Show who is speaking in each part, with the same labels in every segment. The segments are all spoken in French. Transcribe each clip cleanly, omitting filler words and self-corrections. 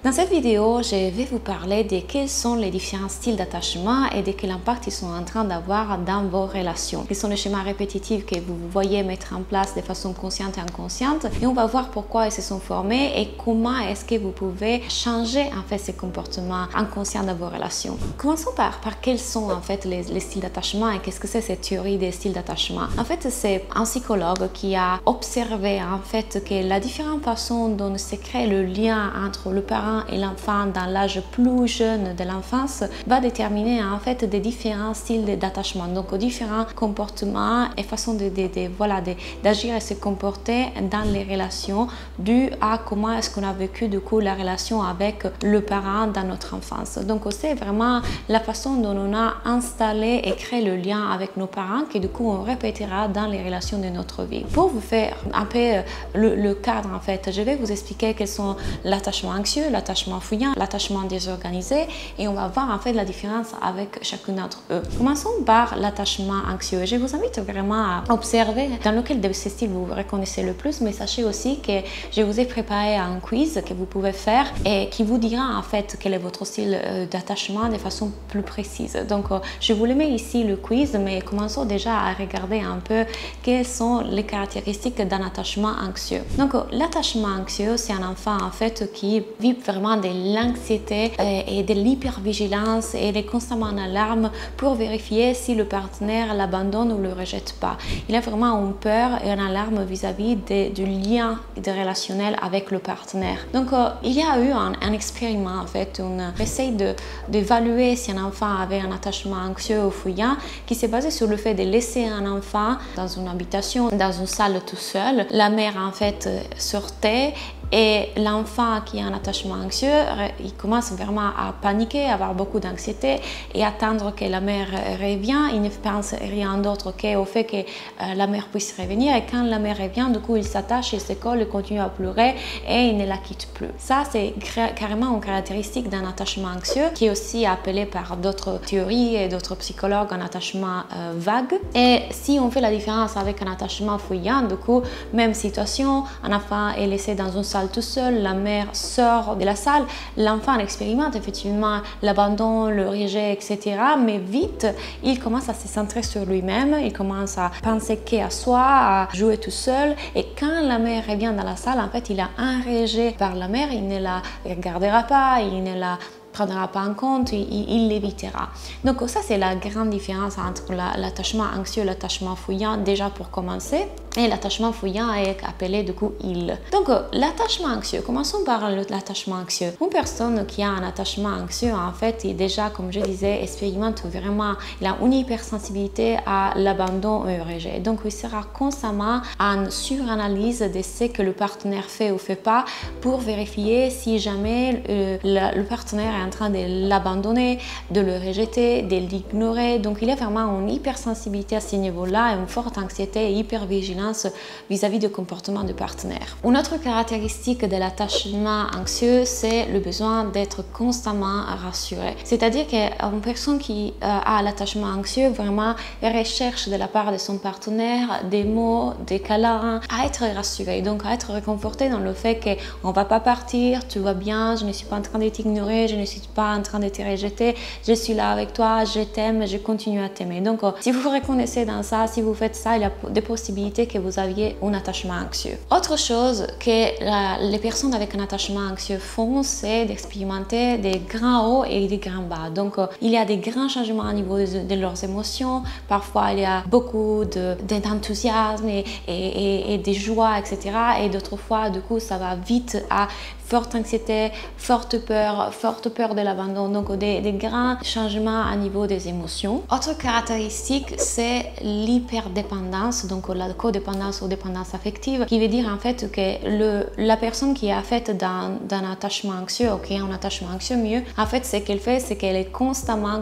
Speaker 1: Dans cette vidéo, je vais vous parler de quels sont les différents styles d'attachement et de quel impact ils sont en train d'avoir dans vos relations. Quels sont les schémas répétitifs que vous voyez mettre en place de façon consciente et inconsciente, et on va voir pourquoi ils se sont formés et comment est-ce que vous pouvez changer en fait ces comportements inconscients dans vos relations. Commençons par quels sont en fait les styles d'attachement et qu'est-ce que c'est cette théorie des styles d'attachement. En fait, c'est un psychologue qui a observé en fait que la différente façon dont se crée le lien entre le parent et l'enfant dans l'âge plus jeune de l'enfance va déterminer en fait des différents styles d'attachement, donc différents comportements et façons d'agir et se comporter dans les relations dû à comment est-ce qu'on a vécu du coup la relation avec le parent dans notre enfance. Donc c'est vraiment la façon dont on a installé et créé le lien avec nos parents que du coup on répétera dans les relations de notre vie. Pour vous faire un peu le cadre en fait, je vais vous expliquer quels sont l'attachement anxieux, l'attachement fuyant, l'attachement désorganisé, et on va voir en fait la différence avec chacun d'entre eux. Commençons par l'attachement anxieux. Je vous invite vraiment à observer dans lequel de ces styles vous reconnaissez le plus, mais sachez aussi que je vous ai préparé un quiz que vous pouvez faire et qui vous dira en fait quel est votre style d'attachement de façon plus précise. Donc je vous le mets ici le quiz, mais commençons déjà à regarder un peu quelles sont les caractéristiques d'un attachement anxieux. Donc l'attachement anxieux, c'est un enfant en fait qui vit vraiment de l'anxiété et de l'hypervigilance et est constamment en alarme pour vérifier si le partenaire l'abandonne ou le rejette pas. Il a vraiment une peur et une alarme vis-à-vis du lien relationnel avec le partenaire. Donc il y a eu un expériment en fait, on essaye d'évaluer si un enfant avait un attachement anxieux ou fuyant qui s'est basé sur le fait de laisser un enfant dans une habitation, dans une salle tout seul. La mère en fait sortait et l'enfant qui a un attachement anxieux, il commence vraiment à paniquer, à avoir beaucoup d'anxiété et attendre que la mère revienne. Il ne pense rien d'autre qu'au fait que la mère puisse revenir. Et quand la mère revient, du coup, il s'attache, il se colle, il continue à pleurer et il ne la quitte plus. Ça, c'est carrément une caractéristique d'un attachement anxieux qui est aussi appelé par d'autres théories et d'autres psychologues un attachement vague. Et si on fait la différence avec un attachement fuyant, du coup, même situation, un enfant est laissé dans une salle tout seul, la mère sort de la salle, l'enfant expérimente effectivement l'abandon, le rejet, etc. Mais vite, il commence à se centrer sur lui-même, il commence à penser qu'à soi, à jouer tout seul. Et quand la mère revient dans la salle, en fait, il a un rejet par la mère, il ne la regardera pas, il ne la prendra pas en compte, il l'évitera. Donc ça, c'est la grande différence entre l'attachement anxieux et l'attachement fuyant, déjà pour commencer. Et l'attachement fuyant est appelé du coup il. Donc l'attachement anxieux, commençons par l'attachement anxieux. Une personne qui a un attachement anxieux, en fait, il déjà, comme je disais, expérimente vraiment, il a une hypersensibilité à l'abandon et au rejet. Donc il sera constamment en suranalyse de ce que le partenaire fait ou fait pas pour vérifier si jamais le partenaire est en train de l'abandonner, de le rejeter, de l'ignorer. Donc il a vraiment une hypersensibilité à ce niveau-là, une forte anxiété et hypervigilance vis-à-vis du comportement du partenaire. Une autre caractéristique de l'attachement anxieux, c'est le besoin d'être constamment rassuré. C'est-à-dire qu'une personne qui a l'attachement anxieux, vraiment recherche de la part de son partenaire des mots, des câlins, à être rassuré, donc à être réconforté dans le fait qu'on ne va pas partir, tu vas bien, je ne suis pas en train de t'ignorer, je ne suis pas en train de te rejeter, je suis là avec toi, je t'aime, je continue à t'aimer. Donc si vous vous reconnaissez dans ça, si vous faites ça, il y a des possibilités que vous aviez un attachement anxieux. Autre chose que les personnes avec un attachement anxieux font, c'est d'expérimenter des grands hauts et des grands bas. Donc il y a des grands changements au niveau de leurs émotions, parfois il y a beaucoup d'enthousiasme et de joie, etc. Et d'autres fois, du coup, ça va vite à forte anxiété, forte peur de l'abandon, donc des grands changements à niveau des émotions. Autre caractéristique, c'est l'hyperdépendance, donc la codépendance ou dépendance affective, qui veut dire en fait que la personne qui est en fait d'un attachement anxieux, ou qui a un attachement anxieux mieux, en fait ce qu'elle fait, c'est qu'elle est constamment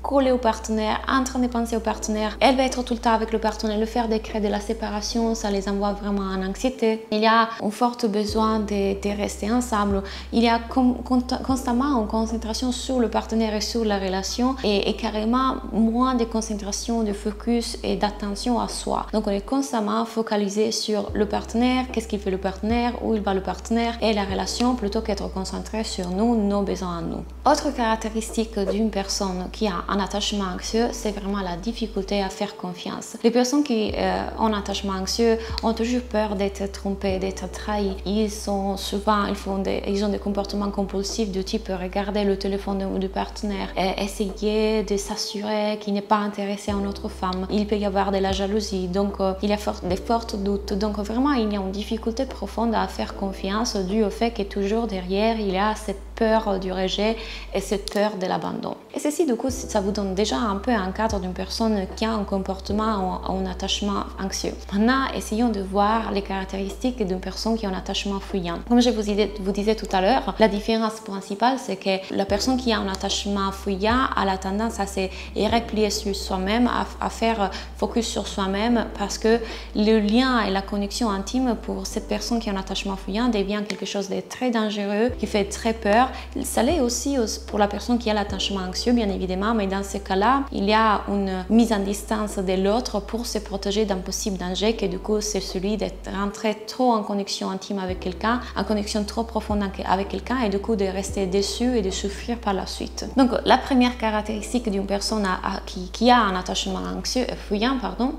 Speaker 1: collée au partenaire, en train de penser au partenaire. Elle va être tout le temps avec le partenaire. Le faire de créer de la séparation, ça les envoie vraiment en anxiété. Il y a un fort besoin de rester ensemble. Il y a constamment une concentration sur le partenaire et sur la relation et carrément moins de concentration, de focus et d'attention à soi. Donc on est constamment focalisé sur le partenaire, qu'est-ce qu'il fait le partenaire, où il va le partenaire et la relation plutôt qu'être concentré sur nous, nos besoins à nous. Autre caractéristique d'une personne qui a un attachement anxieux, c'est vraiment la difficulté à faire confiance. Les personnes qui ont un attachement anxieux ont toujours peur d'être trompées, d'être trahies. Ils ont des comportements compulsifs du type regarder le téléphone du partenaire, essayer de s'assurer qu'il n'est pas intéressé à une autre femme. Il peut y avoir de la jalousie, donc il y a des forts doutes. Donc vraiment, il y a une difficulté profonde à faire confiance dû au fait que toujours derrière, il y a cette peur du rejet et cette peur de l'abandon. Et ceci, du coup, ça vous donne déjà un peu un cadre d'une personne qui a un comportement ou un attachement anxieux. Maintenant, essayons de voir les caractéristiques d'une personne qui a un attachement fuyant. Comme je vous disais tout à l'heure, la différence principale, c'est que la personne qui a un attachement fuyant a la tendance à se replier sur soi-même, à faire focus sur soi-même, parce que le lien et la connexion intime pour cette personne qui a un attachement fuyant devient quelque chose de très dangereux, qui fait très peur. Ça l'est aussi pour la personne qui a l'attachement anxieux, bien évidemment, mais dans ce cas-là, il y a une mise en distance de l'autre pour se protéger d'un possible danger, que du coup, c'est celui d'être rentré trop en connexion intime avec quelqu'un, en connexion trop profonde avec quelqu'un, et du coup, de rester déçu et de souffrir par la suite. Donc, la première caractéristique d'une personne qui a un attachement anxieux, fuyant,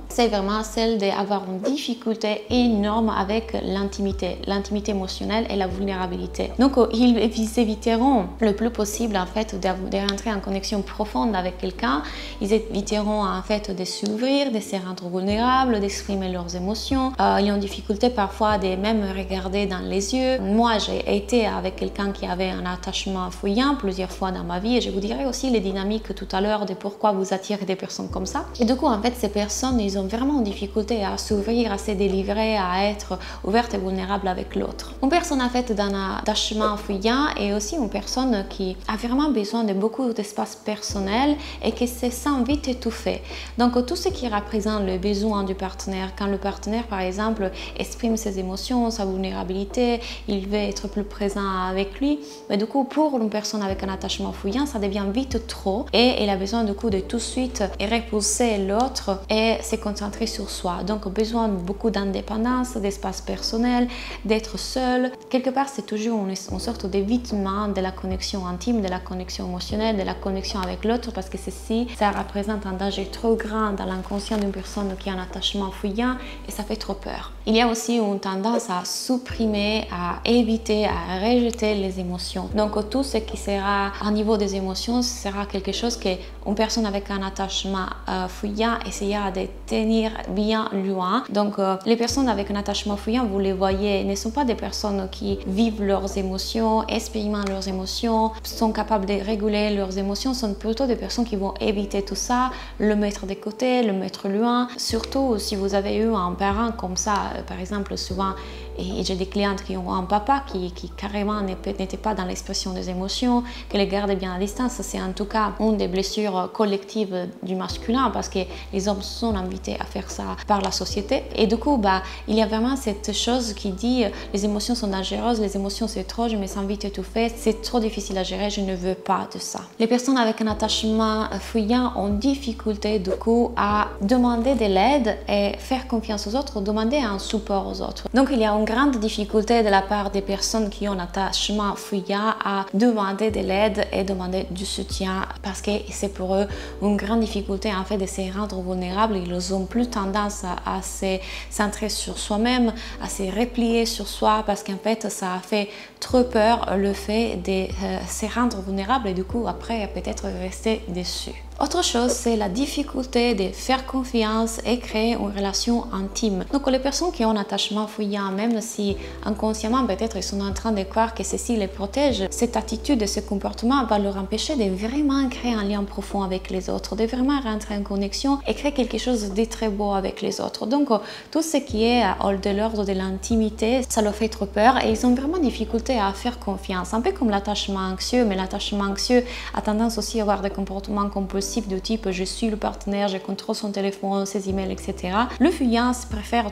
Speaker 1: c'est vraiment celle d'avoir une difficulté énorme avec l'intimité émotionnelle et la vulnérabilité. Donc, ils éviteront le plus possible en fait de rentrer en connexion profonde avec quelqu'un. Ils éviteront en fait de s'ouvrir, de se rendre vulnérables, d'exprimer leurs émotions. Ils ont difficulté parfois de même regarder dans les yeux. Moi, j'ai été avec quelqu'un qui avait un attachement fuyant plusieurs fois dans ma vie, et je vous dirai aussi les dynamiques tout à l'heure de pourquoi vous attirez des personnes comme ça. Et du coup, en fait, ces personnes, ils ont vraiment une difficulté à s'ouvrir, à se délivrer, à être ouvertes et vulnérables avec l'autre. Une personne en fait d'un attachement fuyant est aussi une personne qui a vraiment besoin de beaucoup d'espace personnel et qui se sent vite étouffée. Donc tout ce qui représente le besoin du partenaire, quand le partenaire par exemple exprime ses émotions, sa vulnérabilité, il veut être plus présent avec lui, mais du coup pour une personne avec un attachement fuyant, ça devient vite trop et il a besoin du coup de tout de suite repousser l'autre et se concentrer sur soi. Donc besoin de beaucoup d'indépendance, d'espace personnel, d'être seul. Quelque part c'est toujours une sorte d'évitement de la connexion intime, de la connexion émotionnelle, de la connexion avec l'autre, parce que ceci, ça représente un danger trop grand dans l'inconscient d'une personne qui a un attachement fuyant et ça fait trop peur. Il y a aussi une tendance à supprimer, à éviter, à rejeter les émotions. Donc tout ce qui sera au niveau des émotions sera quelque chose qu'une personne avec un attachement fuyant essaiera de tenir bien loin. Donc les personnes avec un attachement fuyant, vous les voyez, ne sont pas des personnes qui vivent leurs émotions, expérimentent leurs émotions, sont capables de réguler leurs émotions, sont plutôt des personnes qui vont éviter tout ça, le mettre de côté, le mettre loin. Surtout si vous avez eu un parent comme ça, par exemple souvent, et j'ai des clientes qui ont un papa qui carrément n'était pas dans l'expression des émotions, qui les garde bien à distance. C'est en tout cas une des blessures collectives du masculin, parce que les hommes sont invités à faire ça par la société. Et du coup, il y a vraiment cette chose qui dit les émotions sont dangereuses, les émotions c'est trop, je me sens vite étouffée, c'est trop difficile à gérer, je ne veux pas de ça. Les personnes avec un attachement fuyant ont difficulté du coup à demander de l'aide et faire confiance aux autres, demander un support aux autres. Donc il y a une grande difficulté de la part des personnes qui ont un attachement fuyant à demander de l'aide et demander du soutien, parce que c'est pour eux une grande difficulté en fait de se rendre vulnérables. Ils ont plus tendance à se centrer sur soi-même, à se replier sur soi, parce qu'en fait ça a fait trop peur le fait de se rendre vulnérable et du coup après peut-être rester déçu. Autre chose, c'est la difficulté de faire confiance et créer une relation intime. Donc les personnes qui ont un attachement fuyant, même si inconsciemment peut-être ils sont en train de croire que ceci les protège, cette attitude et ce comportement va leur empêcher de vraiment créer un lien profond avec les autres, de vraiment rentrer en connexion et créer quelque chose de très beau avec les autres. Donc tout ce qui est hors de l'ordre de l'intimité, ça leur fait trop peur et ils ont vraiment difficulté à faire confiance. Un peu comme l'attachement anxieux, mais l'attachement anxieux a tendance aussi à avoir des comportements compulsifs possessif du type je suis le partenaire, je contrôle son téléphone, ses emails, etc. Le fuyant préfère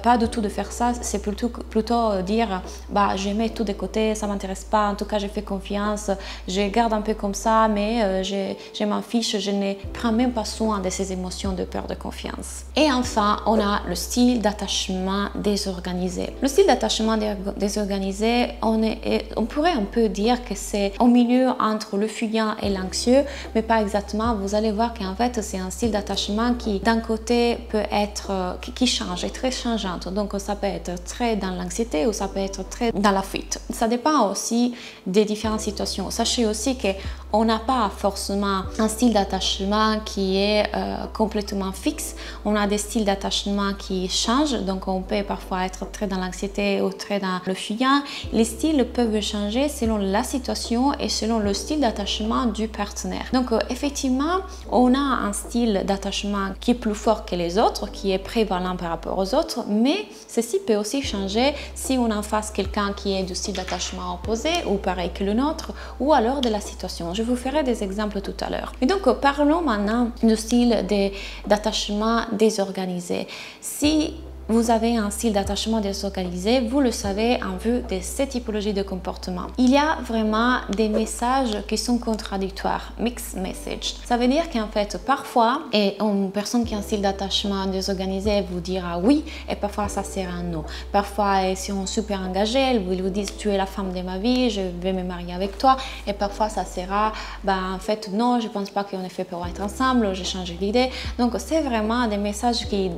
Speaker 1: pas du tout de faire ça, c'est plutôt dire bah je mets tout de côté, ça m'intéresse pas, en tout cas je fais confiance, je garde un peu comme ça, mais je m'en fiche, je ne prends même pas soin de ces émotions de peur, de confiance. Et enfin, on a le style d'attachement désorganisé. Le style d'attachement désorganisé, on pourrait un peu dire que c'est au milieu entre le fuyant et l'anxieux, mais pas exactement. Vous allez voir qu'en fait, c'est un style d'attachement qui, d'un côté, peut être, qui change, est très changeante. Donc, ça peut être très dans l'anxiété ou ça peut être très dans la fuite. Ça dépend aussi des différentes situations. Sachez aussi qu'on n'a pas forcément un style d'attachement qui est complètement fixe. On a des styles d'attachement qui changent, donc on peut parfois être très dans l'anxiété ou très dans le fuyant. Les styles peuvent changer selon la situation et selon le style d'attachement du partenaire. Donc effectivement, on a un style d'attachement qui est plus fort que les autres, qui est prévalent par rapport aux autres, mais ceci peut aussi changer si on en face quelqu'un qui est du style d'attachement opposé ou pareil que le nôtre, ou alors de la situation. Je vous ferai des exemples tout à l'heure. Et donc parlons maintenant du style d'attachement désorganisé. Si vous avez un style d'attachement désorganisé, vous le savez en vue de ces typologies de comportement. Il y a vraiment des messages qui sont contradictoires, mixed message. Ça veut dire qu'en fait, parfois, une personne qui a un style d'attachement désorganisé vous dira oui, et parfois ça sera un non. Parfois, elles sont super engagées, elles vous disent tu es la femme de ma vie, je vais me marier avec toi, et parfois ça sera en fait non, je pense pas qu'on est fait pour être ensemble, j'ai changé d'idée. Donc c'est vraiment des messages qui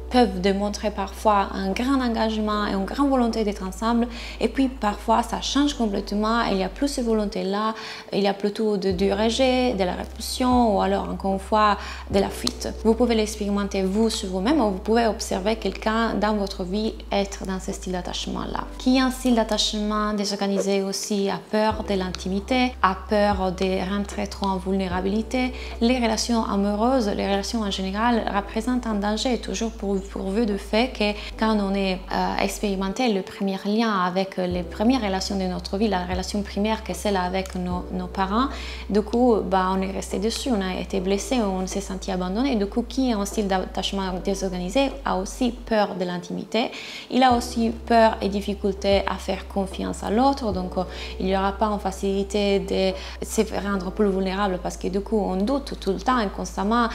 Speaker 1: peuvent démontrer parfois un grand engagement et une grande volonté d'être ensemble, et puis parfois ça change complètement, il n'y a plus cette volonté là, il y a plutôt du rejet, de la répulsion ou alors encore une fois de la fuite. Vous pouvez l'expérimenter vous sur vous-même, ou vous pouvez observer quelqu'un dans votre vie être dans ce style d'attachement là. Qui a un style d'attachement désorganisé aussi a peur de l'intimité, a peur de rentrer trop en vulnérabilité. Les relations amoureuses, les relations en général représentent un danger toujours pourvu du fait que quand on est expérimenté le premier lien avec les premières relations de notre vie, la relation primaire que celle avec nos parents, du coup on est resté dessus, on a été blessé, on s'est senti abandonné. Du coup, qui a un style d'attachement désorganisé a aussi peur de l'intimité, il a aussi peur et difficulté à faire confiance à l'autre, donc il n'y aura pas en facilité de se rendre plus vulnérable parce que du coup on doute tout le temps et constamment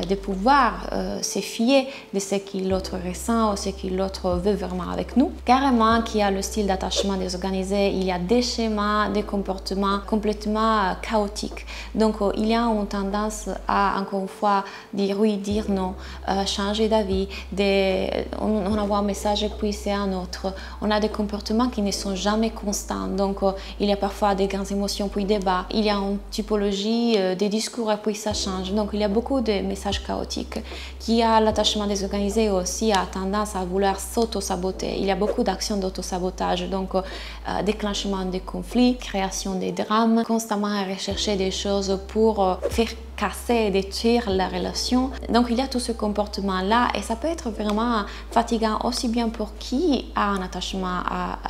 Speaker 1: de pouvoir se fier de ce que l'autre ressent ou ce que l'autre veut vraiment avec nous. Carrément, qui a le style d'attachement désorganisé, il y a des schémas, des comportements complètement chaotiques. Donc il y a une tendance à, encore une fois, dire oui, dire non, changer d'avis, on envoie un message et puis c'est un autre. On a des comportements qui ne sont jamais constants, donc il y a parfois des grandes émotions puis des bas. Il y a une typologie des discours et puis ça change. Donc il y a beaucoup de messages chaotiques. Qui a l'attachement désorganisé aussi a tendance à vouloir s'auto-saboter. Il y a beaucoup d'actions d'auto-sabotage, donc déclenchement des conflits, création des drames, constamment à rechercher des choses pour faire casser et détruire la relation. Donc il y a tout ce comportement là et ça peut être vraiment fatigant aussi bien pour qui a un attachement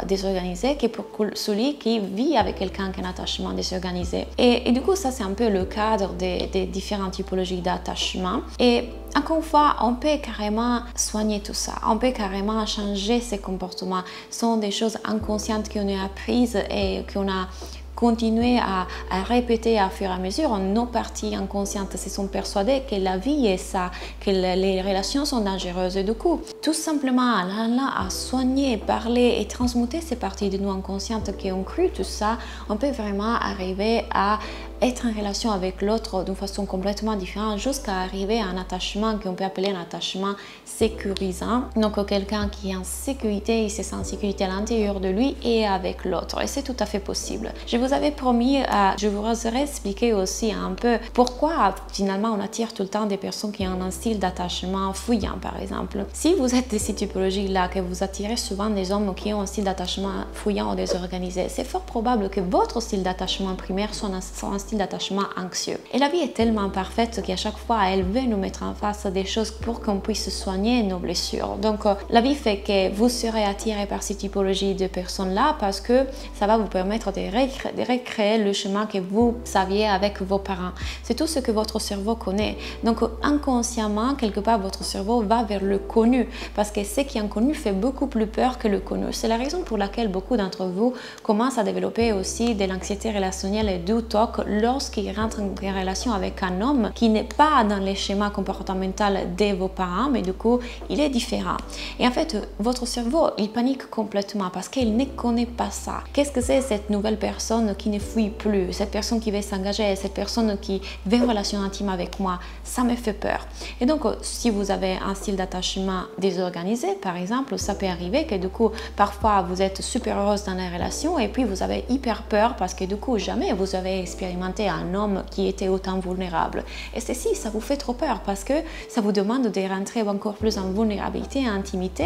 Speaker 1: désorganisé que pour celui qui vit avec quelqu'un qui a un attachement désorganisé. Et du coup ça c'est un peu le cadre des différentes typologies d'attachement. Et encore une fois, on peut carrément soigner tout ça, on peut carrément changer ces comportements. Ce sont des choses inconscientes qu'on a apprises et qu'on a continuer à répéter à fur et à mesure. Nos parties inconscientes se sont persuadées que la vie est ça, que les relations sont dangereuses. Et du coup, tout simplement, à soigner, parler et transmuter ces parties de nous inconscientes qui ont cru tout ça, on peut vraiment arriver à être en relation avec l'autre d'une façon complètement différente jusqu'à arriver à un attachement qu'on peut appeler un attachement sécurisant. Donc quelqu'un qui est en sécurité, il se sent en sécurité à l'intérieur de lui et avec l'autre. Et c'est tout à fait possible. Je vous avais promis, je vous aurais expliqué aussi un peu pourquoi finalement on attire tout le temps des personnes qui ont un style d'attachement fuyant par exemple. Si vous êtes de ces typologies-là, que vous attirez souvent des hommes qui ont un style d'attachement fuyant ou désorganisé, c'est fort probable que votre style d'attachement primaire soit un style d'attachement anxieux. Et la vie est tellement parfaite qu'à chaque fois, elle veut nous mettre en face des choses pour qu'on puisse soigner nos blessures. Donc, la vie fait que vous serez attiré par cette typologie de personnes-là parce que ça va vous permettre de recréer le chemin que vous saviez avec vos parents. C'est tout ce que votre cerveau connaît. Donc, inconsciemment, quelque part, votre cerveau va vers le connu parce que ce qui est inconnu fait beaucoup plus peur que le connu. C'est la raison pour laquelle beaucoup d'entre vous commencent à développer aussi de l'anxiété relationnelle et du TOC lorsqu'ils rentrent en relation avec un homme qui n'est pas dans les schémas comportementaux de vos parents, mais du coup, il est différent. Et en fait, votre cerveau, il panique complètement parce qu'il ne connaît pas ça. Qu'est-ce que c'est cette nouvelle personne qui ne fuit plus, cette personne qui veut s'engager, cette personne qui veut une relation intime avec moi? Ça me fait peur. Et donc, si vous avez un style d'attachement désorganisé, par exemple, ça peut arriver que du coup, parfois, vous êtes super heureuse dans la relation et puis vous avez hyper peur parce que du coup, jamais vous avez expérimenté un homme qui était autant vulnérable. Et ceci, ça vous fait trop peur parce que ça vous demande de rentrer encore plus en vulnérabilité et intimité.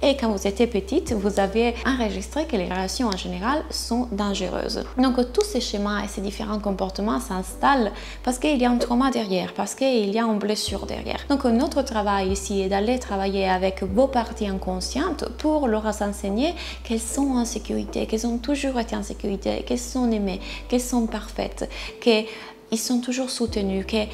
Speaker 1: Et quand vous étiez petite, vous avez enregistré que les relations en général sont dangereuses. Donc, tous ces schémas et ces différents comportements s'installent parce qu'il y a un trauma derrière, parce qu'il y a une blessure derrière. Donc, notre travail ici est d'aller travailler avec vos parties inconscientes pour leur enseigner qu'elles sont en sécurité, qu'elles ont toujours été en sécurité, qu'elles sont aimées, qu'elles sont parfaites, qu'ils sont toujours soutenus, qu'il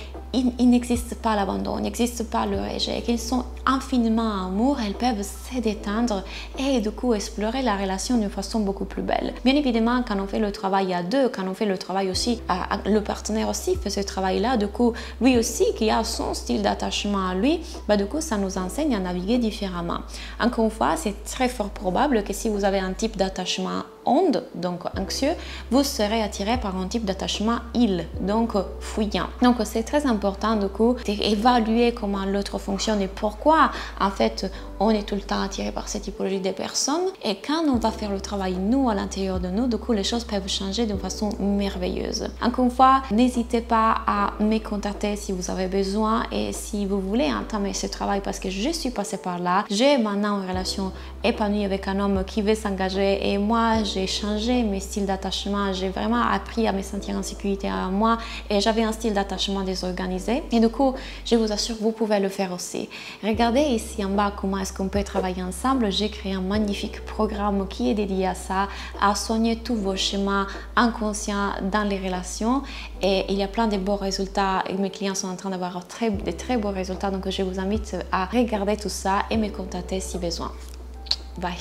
Speaker 1: n'existe pas l'abandon, il n'existe pas le rejet, qu'ils sont infiniment en amour, elles peuvent se détendre et du coup explorer la relation d'une façon beaucoup plus belle. Bien évidemment, quand on fait le travail à deux, quand on fait le travail aussi, le partenaire aussi fait ce travail-là, du coup, lui aussi qui a son style d'attachement à lui, du coup, ça nous enseigne à naviguer différemment. Encore une fois, c'est très fort probable que si vous avez un type d'attachement onde, donc anxieux, vous serez attiré par un type d'attachement il, donc fuyant. Donc c'est très important du coup d'évaluer comment l'autre fonctionne et pourquoi en fait on est tout le temps attiré par cette typologie de personnes. Et quand on va faire le travail nous à l'intérieur de nous, du coup les choses peuvent changer d'une façon merveilleuse. Encore une fois, n'hésitez pas à me contacter si vous avez besoin et si vous voulez entamer ce travail parce que je suis passée par là. J'ai maintenant une relation épanouie avec un homme qui veut s'engager et moi j'ai changé mes styles d'attachement, j'ai vraiment appris à me sentir en sécurité à moi et j'avais un style d'attachement désorganisé et du coup je vous assure vous pouvez le faire aussi. Regardez ici en bas comment est-ce qu'on peut travailler ensemble. J'ai créé un magnifique programme qui est dédié à ça, à soigner tous vos schémas inconscients dans les relations et il y a plein de beaux résultats et mes clients sont en train d'avoir de très beaux résultats, donc je vous invite à regarder tout ça et me contacter si besoin. Bye.